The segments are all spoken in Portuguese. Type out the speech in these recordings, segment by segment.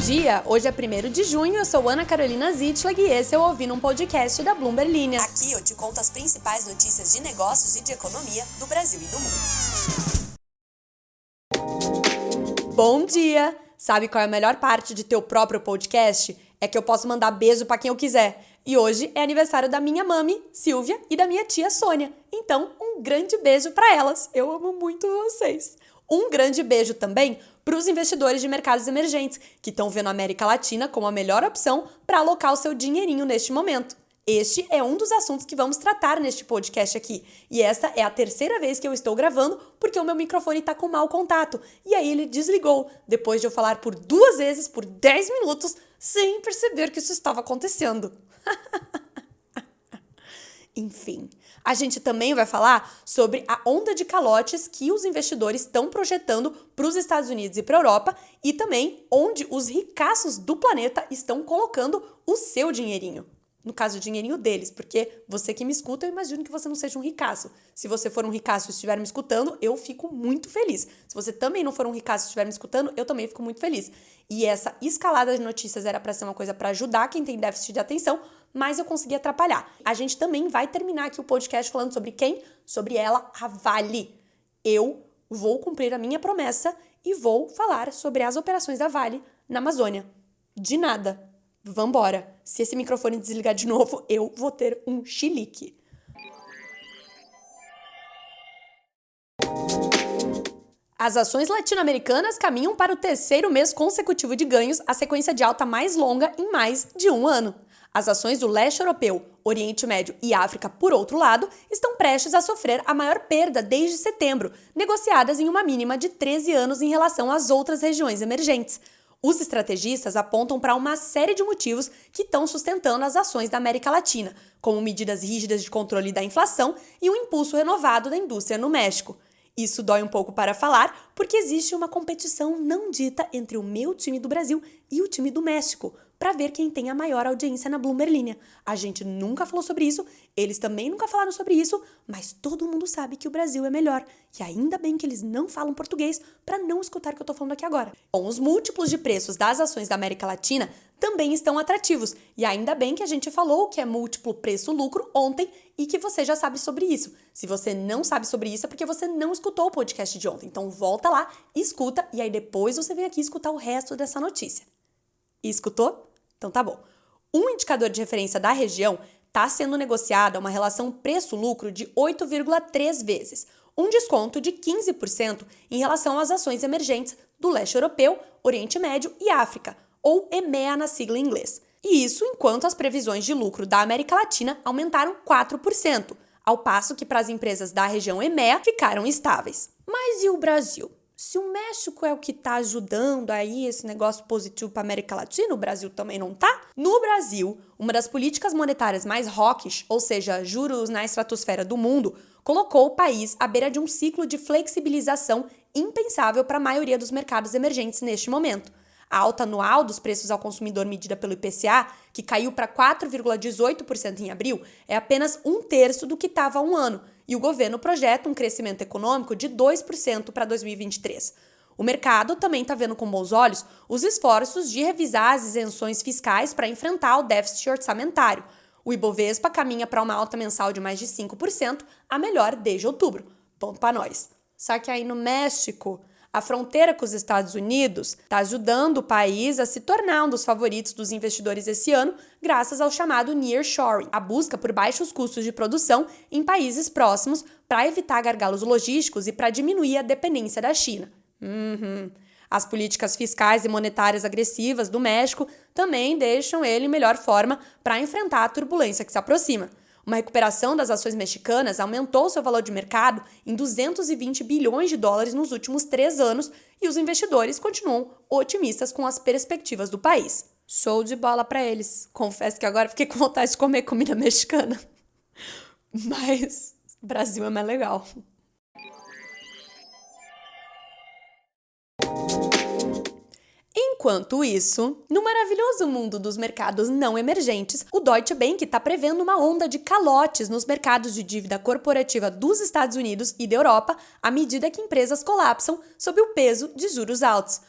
dia! Hoje é 1º de junho, eu sou Ana Carolina Zitlag e esse é o Ouvindo um Podcast da Bloomberg Linha. Aqui eu te conto as principais notícias de negócios e de economia do Brasil e do mundo. Bom dia! Sabe qual é a melhor parte de ter o próprio podcast? É que eu posso mandar beijo pra quem eu quiser. E hoje é aniversário da minha mami, Silvia, e da minha tia Sônia. Então, um grande beijo pra elas. Eu amo muito vocês. Um grande beijo também para os investidores de mercados emergentes, que estão vendo a América Latina como a melhor opção para alocar o seu dinheirinho neste momento. Este é um dos assuntos que vamos tratar neste podcast aqui. E esta é a 3ª vez que eu estou gravando porque o meu microfone está com mau contato. E aí ele desligou, depois de eu falar por 2 vezes, por 10 minutos, sem perceber que isso estava acontecendo. Enfim, a gente também vai falar sobre a onda de calotes que os investidores estão projetando para os Estados Unidos e para a Europa e também onde os ricaços do planeta estão colocando o seu dinheirinho. No caso, o dinheirinho deles, porque você que me escuta, eu imagino que você não seja um ricaço. Se você for um ricaço e estiver me escutando, eu fico muito feliz. Se você também não for um ricaço e estiver me escutando, eu também fico muito feliz. E essa escalada de notícias era para ser uma coisa para ajudar quem tem déficit de atenção, mas eu consegui atrapalhar. A gente também vai terminar aqui o podcast falando sobre quem? Sobre ela, a Vale. Eu vou cumprir a minha promessa e vou falar sobre as operações da Vale na Amazônia. De nada. Vambora. Se esse microfone desligar de novo, eu vou ter um chilique. As ações latino-americanas caminham para o 3º mês consecutivo de ganhos, a sequência de alta mais longa em mais de um ano. As ações do leste europeu, Oriente Médio e África, por outro lado, estão prestes a sofrer a maior perda desde setembro, negociadas em uma mínima de 13 anos em relação às outras regiões emergentes. Os estrategistas apontam para uma série de motivos que estão sustentando as ações da América Latina, como medidas rígidas de controle da inflação e um impulso renovado da indústria no México. Isso dói um pouco para falar, porque existe uma competição não dita entre o meu time do Brasil e o time do México, para ver quem tem a maior audiência na Bloomberg Linha. A gente nunca falou sobre isso, eles também nunca falaram sobre isso, mas todo mundo sabe que o Brasil é melhor. E ainda bem que eles não falam português para não escutar o que eu tô falando aqui agora. Bom, os múltiplos de preços das ações da América Latina também estão atrativos. E ainda bem que a gente falou que é múltiplo preço-lucro ontem e que você já sabe sobre isso. Se você não sabe sobre isso é porque você não escutou o podcast de ontem. Então volta lá, escuta e aí depois você vem aqui escutar o resto dessa notícia. E escutou? Então tá bom. Um indicador de referência da região está sendo negociado a uma relação preço-lucro de 8,3 vezes, um desconto de 15% em relação às ações emergentes do leste europeu, Oriente Médio e África, ou EMEA na sigla em inglês. E isso enquanto as previsões de lucro da América Latina aumentaram 4%, ao passo que para as empresas da região EMEA ficaram estáveis. Mas e o Brasil? Se o México é o que está ajudando aí esse negócio positivo para a América Latina, o Brasil também não tá? No Brasil, uma das políticas monetárias mais hawkish, ou seja, juros na estratosfera do mundo, colocou o país à beira de um ciclo de flexibilização impensável para a maioria dos mercados emergentes neste momento. A alta anual dos preços ao consumidor medida pelo IPCA, que caiu para 4,18% em abril, é apenas 1/3 do que estava há um ano, e o governo projeta um crescimento econômico de 2% para 2023. O mercado também está vendo com bons olhos os esforços de revisar as isenções fiscais para enfrentar o déficit orçamentário. O Ibovespa caminha para uma alta mensal de mais de 5%, a melhor desde outubro. Ponto para nós. Só que aí no México, a fronteira com os Estados Unidos está ajudando o país a se tornar um dos favoritos dos investidores esse ano, graças ao chamado nearshoring, a busca por baixos custos de produção em países próximos para evitar gargalos logísticos e para diminuir a dependência da China. As políticas fiscais e monetárias agressivas do México também deixam ele em melhor forma para enfrentar a turbulência que se aproxima. Uma recuperação das ações mexicanas aumentou seu valor de mercado em 220 bilhões de dólares nos últimos 3 anos e os investidores continuam otimistas com as perspectivas do país. Show de bola para eles. Confesso que agora fiquei com vontade de comer comida mexicana. Mas o Brasil é mais legal. Enquanto isso, no maravilhoso mundo dos mercados não emergentes, o Deutsche Bank está prevendo uma onda de calotes nos mercados de dívida corporativa dos Estados Unidos e da Europa à medida que empresas colapsam sob o peso de juros altos.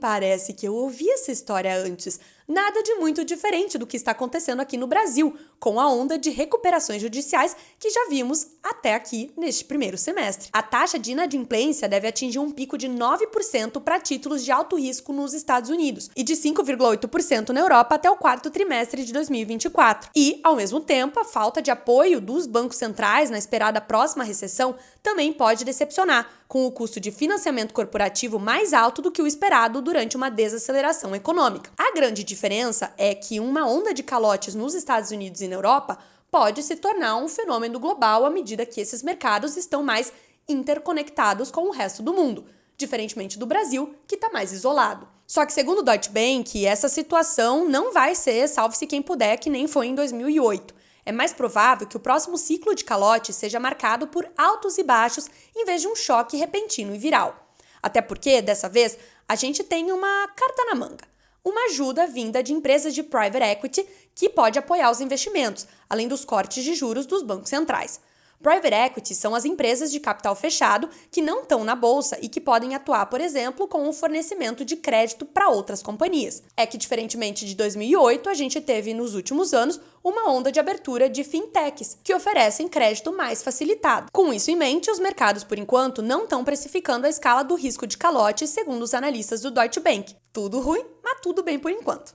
Parece que eu ouvi essa história antes. Nada de muito diferente do que está acontecendo aqui no Brasil, com a onda de recuperações judiciais que já vimos até aqui neste primeiro semestre. A taxa de inadimplência deve atingir um pico de 9% para títulos de alto risco nos Estados Unidos e de 5,8% na Europa até o quarto trimestre de 2024. E, ao mesmo tempo, a falta de apoio dos bancos centrais na esperada próxima recessão também pode decepcionar, com o custo de financiamento corporativo mais alto do que o esperado durante uma desaceleração econômica. A grande diferença é que uma onda de calotes nos Estados Unidos e na Europa pode se tornar um fenômeno global à medida que esses mercados estão mais interconectados com o resto do mundo, diferentemente do Brasil, que está mais isolado. Só que, segundo o Deutsche Bank, essa situação não vai ser salve-se quem puder, que nem foi em 2008. É mais provável que o próximo ciclo de calote seja marcado por altos e baixos em vez de um choque repentino e viral. Até porque, dessa vez, a gente tem uma carta na manga. Uma ajuda vinda de empresas de private equity que pode apoiar os investimentos, além dos cortes de juros dos bancos centrais. Private equity são as empresas de capital fechado que não estão na bolsa e que podem atuar, por exemplo, com o fornecimento de crédito para outras companhias. É que, diferentemente de 2008, a gente teve nos últimos anos uma onda de abertura de fintechs, que oferecem crédito mais facilitado. Com isso em mente, os mercados, por enquanto, não estão precificando a escala do risco de calote, segundo os analistas do Deutsche Bank. Tudo ruim, mas tudo bem por enquanto.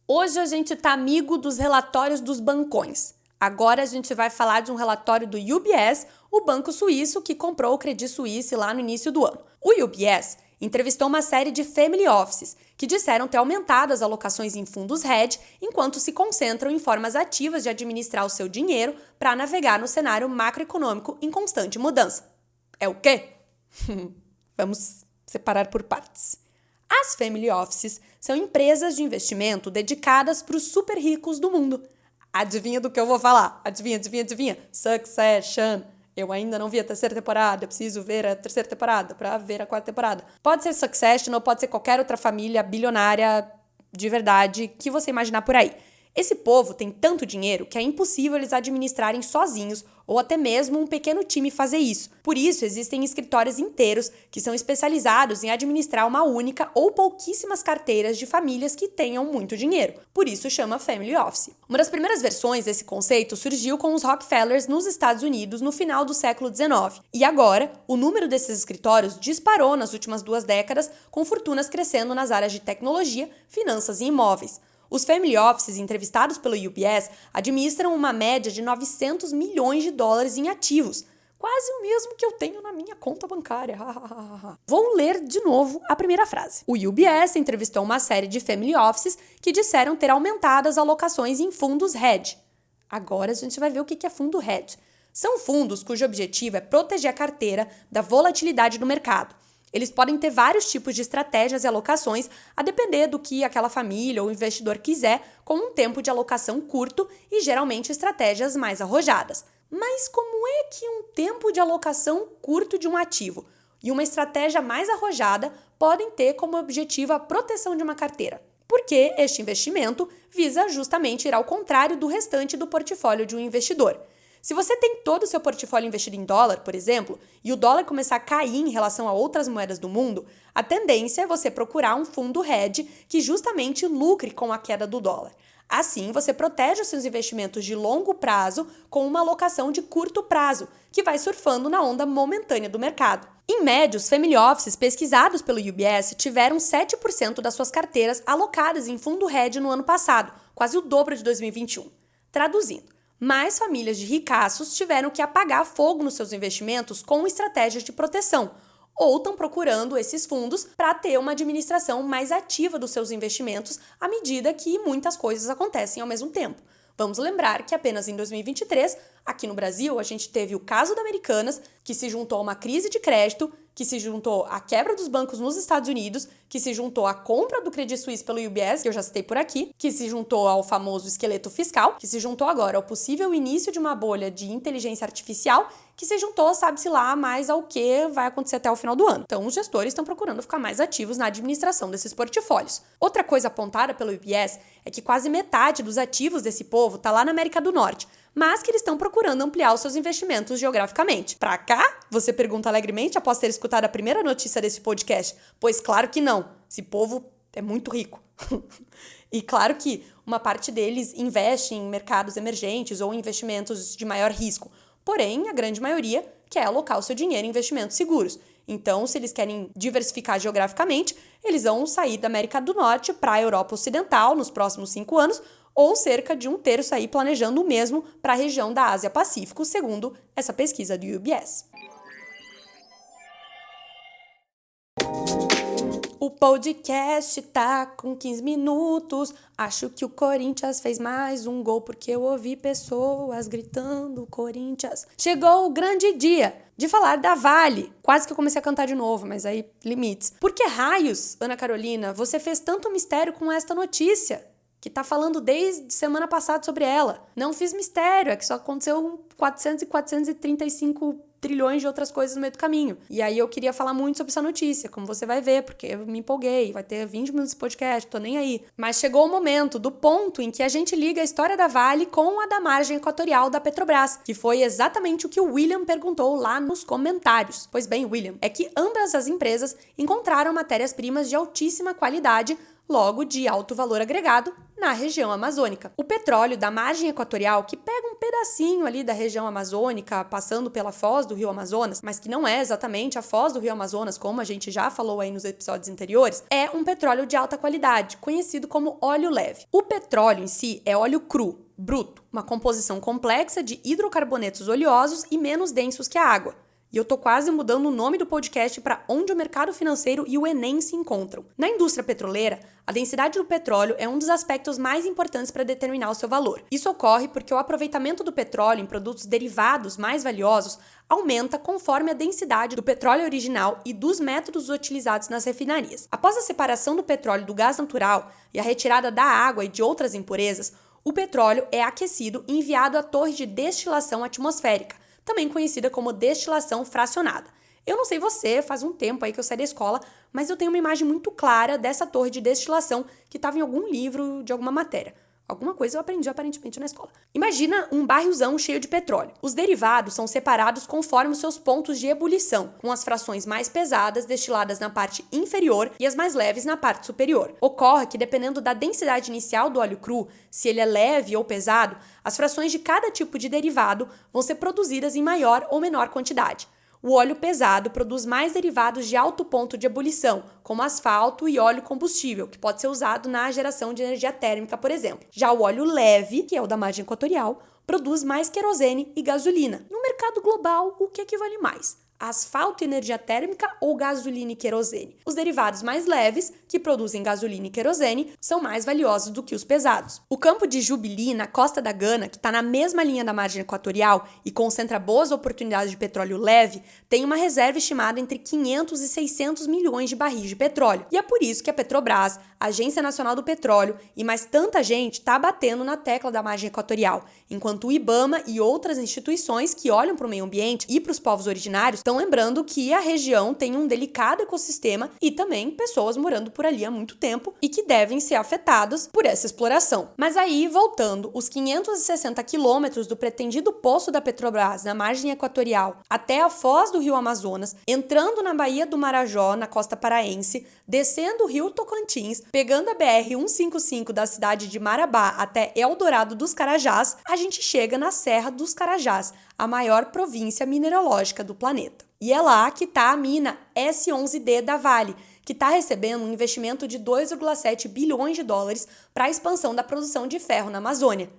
Hoje a gente tá amigo dos relatórios dos bancões. Agora a gente vai falar de um relatório do UBS, o banco suíço que comprou o Credit Suisse lá no início do ano. O UBS entrevistou uma série de family offices que disseram ter aumentado as alocações em fundos hedge enquanto se concentram em formas ativas de administrar o seu dinheiro para navegar no cenário macroeconômico em constante mudança. É o quê? Vamos separar por partes. As family offices são empresas de investimento dedicadas para os super ricos do mundo. Adivinha do que eu vou falar? Adivinha. Succession. Eu ainda não vi a terceira temporada, eu preciso ver a terceira temporada para ver a quarta temporada. Pode ser Succession ou pode ser qualquer outra família bilionária de verdade que você imaginar por aí. Esse povo tem tanto dinheiro que é impossível eles administrarem sozinhos ou até mesmo um pequeno time fazer isso. Por isso, existem escritórios inteiros que são especializados em administrar uma única ou pouquíssimas carteiras de famílias que tenham muito dinheiro. Por isso, chama Family Office. Uma das primeiras versões desse conceito surgiu com os Rockefellers nos Estados Unidos no final do século XIX. E agora, o número desses escritórios disparou nas últimas 2 décadas, com fortunas crescendo nas áreas de tecnologia, finanças e imóveis. Os family offices entrevistados pelo UBS administram uma média de 900 milhões de dólares em ativos, quase o mesmo que eu tenho na minha conta bancária. Vou ler de novo a primeira frase. O UBS entrevistou uma série de family offices que disseram ter aumentado as alocações em fundos hedge. Agora a gente vai ver o que é fundo hedge. São fundos cujo objetivo é proteger a carteira da volatilidade do mercado. Eles podem ter vários tipos de estratégias e alocações, a depender do que aquela família ou investidor quiser, com um tempo de alocação curto e geralmente estratégias mais arrojadas. Mas como é que um tempo de alocação curto de um ativo e uma estratégia mais arrojada podem ter como objetivo a proteção de uma carteira? Porque este investimento visa justamente ir ao contrário do restante do portfólio de um investidor. Se você tem todo o seu portfólio investido em dólar, por exemplo, e o dólar começar a cair em relação a outras moedas do mundo, a tendência é você procurar um fundo hedge que justamente lucre com a queda do dólar. Assim, você protege os seus investimentos de longo prazo com uma alocação de curto prazo, que vai surfando na onda momentânea do mercado. Em média, os family offices pesquisados pelo UBS tiveram 7% das suas carteiras alocadas em fundo hedge no ano passado, quase o dobro de 2021. Traduzindo, mais famílias de ricaços tiveram que apagar fogo nos seus investimentos com estratégias de proteção, ou estão procurando esses fundos para ter uma administração mais ativa dos seus investimentos à medida que muitas coisas acontecem ao mesmo tempo. Vamos lembrar que apenas em 2023, aqui no Brasil, a gente teve o caso da Americanas, que se juntou a uma crise de crédito, que se juntou à quebra dos bancos nos Estados Unidos, que se juntou à compra do Credit Suisse pelo UBS, que eu já citei por aqui, que se juntou ao famoso esqueleto fiscal, que se juntou agora ao possível início de uma bolha de inteligência artificial, que se juntou, sabe-se lá, mais ao que vai acontecer até o final do ano. Então, os gestores estão procurando ficar mais ativos na administração desses portfólios. Outra coisa apontada pelo UBS é que quase metade dos ativos desse povo está lá na América do Norte, mas que eles estão procurando ampliar os seus investimentos geograficamente. Pra cá? Você pergunta alegremente após ter escutado a primeira notícia desse podcast. Pois claro que não. Esse povo é muito rico. E claro que uma parte deles investe em mercados emergentes ou investimentos de maior risco. Porém, a grande maioria quer alocar o seu dinheiro em investimentos seguros. Então, se eles querem diversificar geograficamente, eles vão sair da América do Norte para a Europa Ocidental nos próximos 5 anos, ou cerca de 1/3 aí planejando o mesmo para a região da Ásia-Pacífico, segundo essa pesquisa do UBS. O podcast tá com 15 minutos, acho que o Corinthians fez mais um gol porque eu ouvi pessoas gritando Corinthians. Chegou o grande dia de falar da Vale. Quase que eu comecei a cantar de novo, mas aí limites. Por que raios, Ana Carolina, você fez tanto mistério com esta notícia? Que tá falando desde semana passada sobre ela. Não fiz mistério, é que só aconteceu 400 e 435 trilhões de outras coisas no meio do caminho. E aí eu queria falar muito sobre essa notícia, como você vai ver, porque eu me empolguei, vai ter 20 minutos de podcast, tô nem aí. Mas chegou o momento, do ponto em que a gente liga a história da Vale com a da margem equatorial da Petrobras, que foi exatamente o que o William perguntou lá nos comentários. Pois bem, William, é que ambas as empresas encontraram matérias-primas de altíssima qualidade, logo de alto valor agregado, na região amazônica. O petróleo da margem equatorial, que pega um pedacinho ali da região amazônica, passando pela foz do Rio Amazonas, mas que não é exatamente a foz do Rio Amazonas, como a gente já falou aí nos episódios anteriores, é um petróleo de alta qualidade, conhecido como óleo leve. O petróleo em si é óleo cru, bruto, uma composição complexa de hidrocarbonetos oleosos e menos densos que a água. E eu tô quase mudando o nome do podcast para onde o mercado financeiro e o Enem se encontram. Na indústria petroleira, a densidade do petróleo é um dos aspectos mais importantes para determinar o seu valor. Isso ocorre porque o aproveitamento do petróleo em produtos derivados mais valiosos aumenta conforme a densidade do petróleo original e dos métodos utilizados nas refinarias. Após a separação do petróleo do gás natural e a retirada da água e de outras impurezas, o petróleo é aquecido e enviado à torre de destilação atmosférica, também conhecida como destilação fracionada. Eu não sei você, faz um tempo aí que eu saí da escola, mas eu tenho uma imagem muito clara dessa torre de destilação que estava em algum livro de alguma matéria. Alguma coisa eu aprendi aparentemente na escola. Imagina um barrilzão cheio de petróleo. Os derivados são separados conforme os seus pontos de ebulição, com as frações mais pesadas destiladas na parte inferior e as mais leves na parte superior. Ocorre que, dependendo da densidade inicial do óleo cru, se ele é leve ou pesado, as frações de cada tipo de derivado vão ser produzidas em maior ou menor quantidade. O óleo pesado produz mais derivados de alto ponto de ebulição, como asfalto e óleo combustível, que pode ser usado na geração de energia térmica, por exemplo. Já o óleo leve, que é o da margem equatorial, produz mais querosene e gasolina. No mercado global, o que equivale mais? Asfalto e energia térmica ou gasolina e querosene? Os derivados mais leves, que produzem gasolina e querosene, são mais valiosos do que os pesados. O campo de Jubilee, na costa da Gana, que está na mesma linha da margem equatorial e concentra boas oportunidades de petróleo leve, tem uma reserva estimada entre 500 e 600 milhões de barris de petróleo. E é por isso que a Petrobras, a Agência Nacional do Petróleo e mais tanta gente está batendo na tecla da margem equatorial, enquanto o IBAMA e outras instituições que olham para o meio ambiente e para os povos originários estão lembrando que a região tem um delicado ecossistema e também pessoas morando por ali há muito tempo e que devem ser afetadas por essa exploração. Mas aí, voltando, os 560 quilômetros do pretendido poço da Petrobras na margem equatorial até a foz do Rio Amazonas, entrando na Baía do Marajó, na costa paraense, descendo o Rio Tocantins, pegando a BR-155 da cidade de Marabá até Eldorado dos Carajás, a gente chega na Serra dos Carajás, a maior província mineralógica do planeta. E é lá que está a mina S11D da Vale, que está recebendo um investimento de 2,7 bilhões de dólares para a expansão da produção de ferro na Amazônia.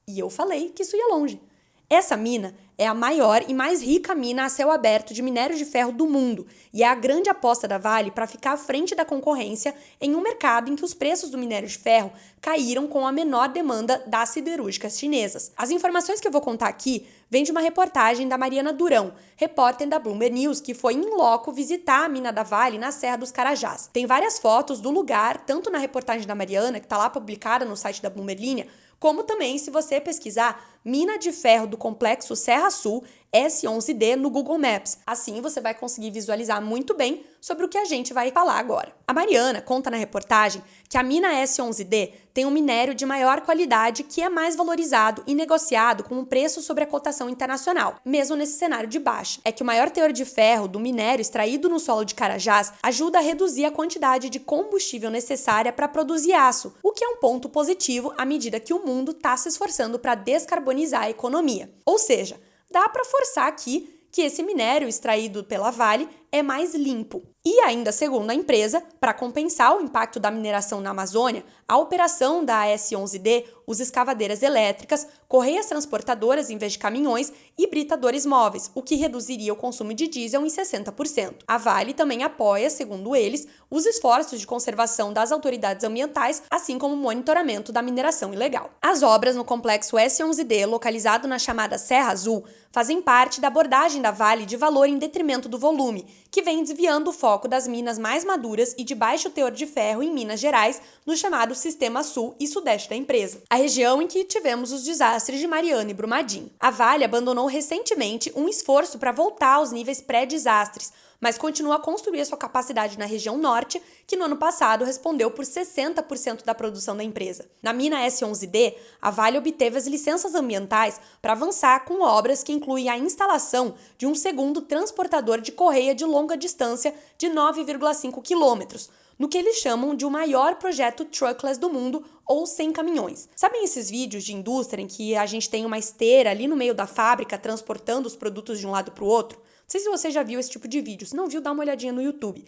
E eu falei que isso ia longe. Essa mina é a maior e mais rica mina a céu aberto de minério de ferro do mundo e é a grande aposta da Vale para ficar à frente da concorrência em um mercado em que os preços do minério de ferro caíram com a menor demanda das siderúrgicas chinesas. As informações que eu vou contar aqui vêm de uma reportagem da Mariana Durão, repórter da Bloomberg News, que foi em loco visitar a mina da Vale na Serra dos Carajás. Tem várias fotos do lugar, tanto na reportagem da Mariana, que está lá publicada no site da Bloomberg Linha, como também se você pesquisar mina de ferro do complexo Serra Sul S11D no Google Maps. Assim você vai conseguir visualizar muito bem sobre o que a gente vai falar agora. A Mariana conta na reportagem que a mina S11D tem um minério de maior qualidade que é mais valorizado e negociado com um preço sobre a cotação internacional, mesmo nesse cenário de baixa. É que o maior teor de ferro do minério extraído no solo de Carajás ajuda a reduzir a quantidade de combustível necessária para produzir aço, o que é um ponto positivo à medida que o mundo está se esforçando para descarbonizar a economia. Ou seja, dá para forçar aqui que esse minério extraído pela Vale é mais limpo. E ainda segundo a empresa, para compensar o impacto da mineração na Amazônia, a operação da S11D usa escavadeiras elétricas, correias transportadoras em vez de caminhões e britadores móveis, o que reduziria o consumo de diesel em 60%. A Vale também apoia, segundo eles, os esforços de conservação das autoridades ambientais, assim como o monitoramento da mineração ilegal. As obras no complexo S11D, localizado na chamada Serra Azul, fazem parte da abordagem da Vale de valor em detrimento do volume, que vem desviando o foco das minas mais maduras e de baixo teor de ferro em Minas Gerais, no chamado Sistema Sul e Sudeste da empresa, a região em que tivemos os desastres de Mariana e Brumadinho. A Vale abandonou recentemente um esforço para voltar aos níveis pré-desastres, mas continua a construir a sua capacidade na região norte, que no ano passado respondeu por 60% da produção da empresa. Na mina S11D, a Vale obteve as licenças ambientais para avançar com obras que incluem a instalação de um segundo transportador de correia de longa distância de 9,5 quilômetros, no que eles chamam de o maior projeto truckless do mundo, ou sem caminhões. Sabem esses vídeos de indústria em que a gente tem uma esteira ali no meio da fábrica transportando os produtos de um lado para o outro? Não sei se você já viu esse tipo de vídeo. Se não viu, dá uma olhadinha no YouTube.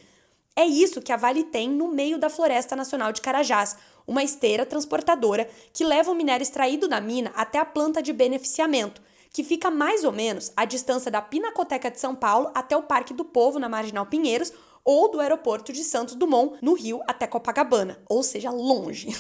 É isso que a Vale tem no meio da Floresta Nacional de Carajás, uma esteira transportadora que leva o minério extraído da mina até a planta de beneficiamento, que fica mais ou menos à distância da Pinacoteca de São Paulo até o Parque do Povo, na Marginal Pinheiros, ou do aeroporto de Santos Dumont, no Rio, até Copacabana, ou seja, longe.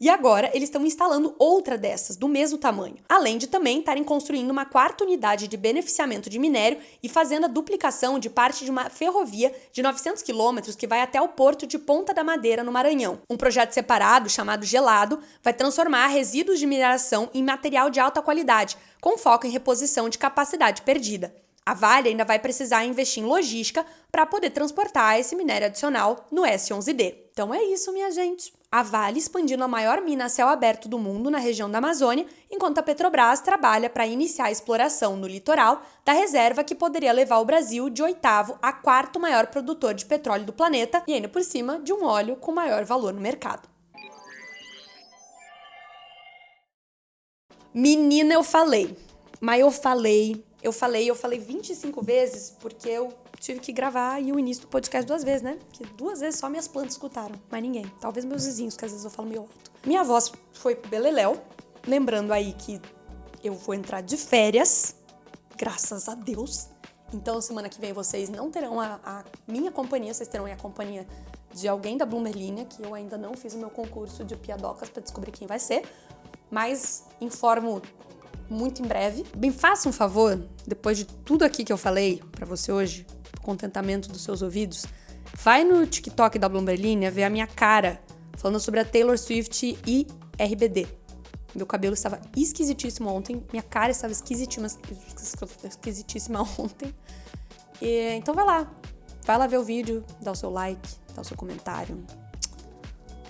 E agora eles estão instalando outra dessas, do mesmo tamanho, além de também estarem construindo uma quarta unidade de beneficiamento de minério e fazendo a duplicação de parte de uma ferrovia de 900 quilômetros que vai até o porto de Ponta da Madeira, no Maranhão. Um projeto separado, chamado Gelado, vai transformar resíduos de mineração em material de alta qualidade, com foco em reposição de capacidade perdida. A Vale ainda vai precisar investir em logística para poder transportar esse minério adicional no S11D. Então é isso, minha gente. A Vale expandindo a maior mina a céu aberto do mundo na região da Amazônia, enquanto a Petrobras trabalha para iniciar a exploração no litoral da reserva que poderia levar o Brasil de 8º a 4º maior produtor de petróleo do planeta e ainda por cima de um óleo com maior valor no mercado. Menina, eu falei 25 vezes porque eu tive que gravar e o início do podcast 2 vezes, né? Porque 2 vezes só minhas plantas escutaram, mas ninguém. Talvez meus vizinhos, que às vezes eu falo meio alto. Minha voz foi pro beleléu, lembrando aí que eu vou entrar de férias, graças a Deus. Então, semana que vem vocês não terão a minha companhia, vocês terão a companhia de alguém da Bloomberlinia, que eu ainda não fiz o meu concurso de piadocas para descobrir quem vai ser, mas informo muito em breve. Bem, faça um favor, depois de tudo aqui que eu falei pra você hoje, pro contentamento dos seus ouvidos, vai no TikTok da Bloomberlinia ver a minha cara falando sobre a Taylor Swift e RBD. Meu cabelo estava esquisitíssimo ontem, minha cara estava esquisitíssima ontem. Então vai lá ver o vídeo, dá o seu like, dá o seu comentário.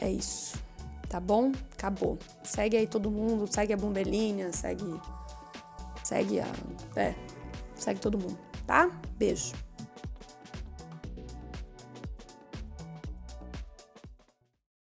É isso. Tá bom? Acabou. Segue aí todo mundo, segue a Bloomberlinia, segue todo mundo, tá? Beijo.